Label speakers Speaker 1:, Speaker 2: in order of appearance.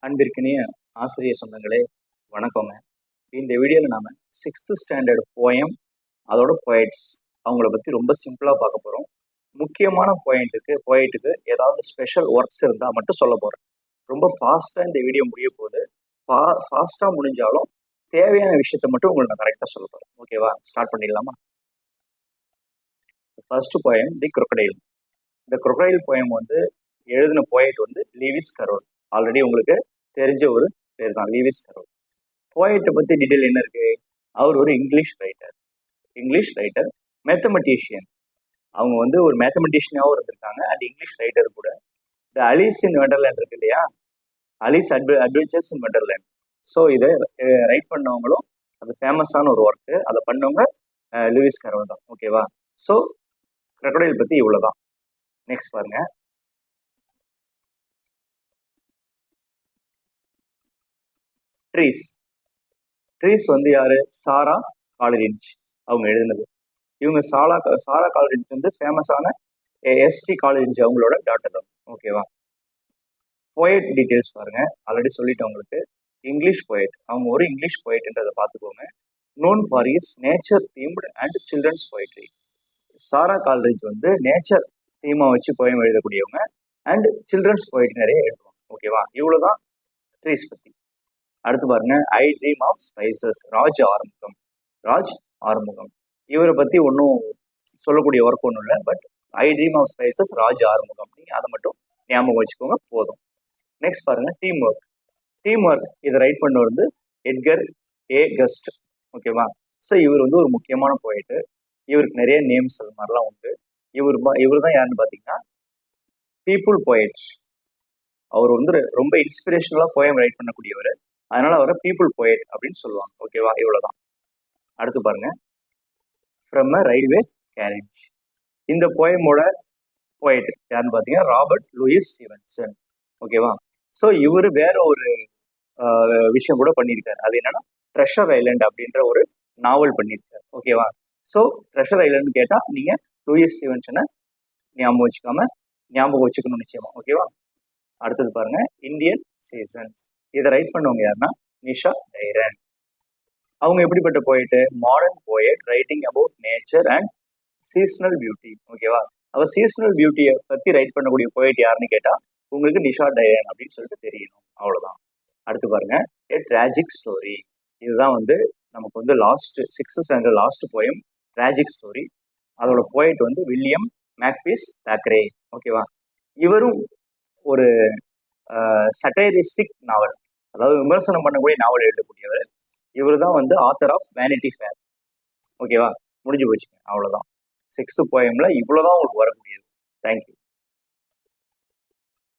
Speaker 1: அன்பிற்கினிய ஆசிரியர் சொந்தங்களே, வணக்கங்க. இந்த வீடியோவில் நாம் 6th ஸ்டாண்டர்ட் போயம் அதோட போயிட்ஸ் அவங்கள பற்றி ரொம்ப சிம்பிளாக பார்க்க போகிறோம். முக்கியமான போயிட்டுக்கு ஏதாவது ஸ்பெஷல் ஒர்க்ஸ் இருந்தால் மட்டும் சொல்ல போகிறேன். ரொம்ப ஃபாஸ்ட்டாக இந்த வீடியோ முடிய போகுது. ஃபாஸ்ட்டாக முடிஞ்சாலும் தேவையான விஷயத்த மட்டும் உங்களுக்கு நான் கரெக்டாக சொல்ல போகிறேன். ஓகேவா? ஸ்டார்ட் பண்ணிடலாமா? ஃபர்ஸ்ட் போயம் தி crocodile. இந்த crocodile போயம் எழுதின போயிட் லீவிஸ் கரோல். ஆல்ரெடி உங்களுக்கு தெரிஞ்ச ஒரு பேர் தான், லீவிஸ் கரோல். போயிட்டை பற்றி டீட்டெயில் என்ன இருக்கு? அவர் ஒரு இங்கிலீஷ் ரைட்டர், மேத்தமெட்டிஷியன். அவங்க ஒரு மேத்தமெட்டிஷியனாகவும் இருந்திருக்காங்க அண்ட் இங்கிலீஷ் ரைட்டர் கூட. இந்த அலிஸ் இன் வண்டர்லேண்ட் இருக்கு இல்லையா, அலிஸ் அட்வென்ச்சர்ஸ் இன் வண்டர்லேண்ட். ஸோ இதை ரைட் பண்ணவங்களும் அது ஃபேமஸான ஒரு ஒர்க்கு. அதை பண்ணவங்க லூயிஸ் கரோல் தான். ஓகேவா? ஸோ crocodile பற்றி இவ்வளோதான். நெக்ஸ்ட் பாருங்க. ட்ரீஸ் யாரு? சாரா காலரிஞ்ச் அவங்க எழுதினது. இவங்க சாரா காலரிஞ்ச் ஃபேமஸான எஸ்டி காலரிஞ்ச் அவங்களோட டாட்டர் தான். ஓகேவா? போயட் டீட்டெயில்ஸ் பாருங்க. ஆல்ரெடி சொல்லிட்டேன் உங்களுக்கு. English poet. அவங்க ஒரு இங்கிலீஷ் போயட்ன்றதை பார்த்துக்கோங்க. Known for his nature themed and children's poetry. Sara Coleridge nature தீமா வச்சு போயம் எழுதக்கூடியவங்க அண்ட் சில்ட்ரன்ஸ் போயட்ரி நிறைய எழுதுவாங்க. ஓகேவா? இவ்வளோதான் ட்ரீஸ் பற்றி. அடுத்து பாருங்க, I dream of spices, Raj Arumugam. இவரை பற்றி ஒன்றும் சொல்லக்கூடிய ஒர்க் ஒன்றும் இல்லை. But I dream of spices, Raj Arumugam, நீங்கள் அதை மட்டும் ஞாபகம் வச்சுக்கோங்க, போதும். நெக்ஸ்ட் பாருங்க, டீம் ஒர்க். இதை ரைட் பண்ண எட்கர் ஏ கஸ்ட். ஓகேவா? ஸோ இவர் ஒரு முக்கியமான போயிட்டு. இவருக்கு நிறைய நேம்ஸ் அது மாதிரிலாம் உண்டு. இவர் தான் யாருன்னு பார்த்தீங்கன்னா பீப்புள் போயட். அவர் ரொம்ப இன்ஸ்பிரேஷனலாக போயம் ரைட் பண்ணக்கூடியவர். அதனால அவரை பீப்புள் போயட் அப்படின்னு சொல்லுவாங்க. ஓகேவா? இவ்வளோதான். அடுத்து பாருங்க, ஃப்ரம் அ ரயில்வே கேரேஜ். இந்த போயமோட போயட் யாருன்னு பார்த்தீங்கன்னா ராபர்ட் லூயிஸ் ஸ்டீவன்சன். ஓகேவா? ஸோ இவர் வேற ஒரு விஷயம் கூட பண்ணியிருக்காரு. அது என்னன்னா ட்ரெஷர் ஐலண்ட் அப்படின்ற ஒரு நாவல் பண்ணியிருக்காரு. ஓகேவா? ஸோ ட்ரெஷர் ஐலண்ட் கேட்டால் நீங்கள் லூயிஸ் ஸ்டீவன்சனை ஞாபகம் வச்சுக்கணும் நிச்சயமா. ஓகேவா? அடுத்தது பாருங்க, இந்தியன் சீசன்ஸ். இதை ரைட் பண்ணவங்க யாருன்னா நிஷா டைரன். அவங்க எப்படிப்பட்ட போயிட்டு? Modern poet writing about nature and seasonal beauty. ஓகேவா? அவர் சீசனல் பியூட்டியை பற்றி ரைட் பண்ணக்கூடிய போயிட் யாருன்னு கேட்டால் உங்களுக்கு நிஷா டைரன் அப்படின்னு சொல்லிட்டு தெரியணும். அவ்வளோதான். அடுத்து பாருங்க, ஏ ட்ராஜிக் ஸ்டோரி. இதுதான் நமக்கு last 6th standard last poem, tragic story. அதோட போயிட் வில்லியம் மேக்பீஸ் தாக்கரே. ஓகேவா? இவரும் ஒரு சட்டைரிஸ்டிக் நாவல், அதாவது விமர்சனம் பண்ணக்கூடிய நாவல் எழுதக்கூடியவர். இவர் தான் ஆத்தர் ஆஃப் வேனிட்டி ஃபேர். ஓகேவா? முடிஞ்சு போச்சுங்க. அவ்வளோதான். 6th போயம்ல இவ்வளோதான் உங்களுக்கு வரக்கூடியது. தேங்க்யூ.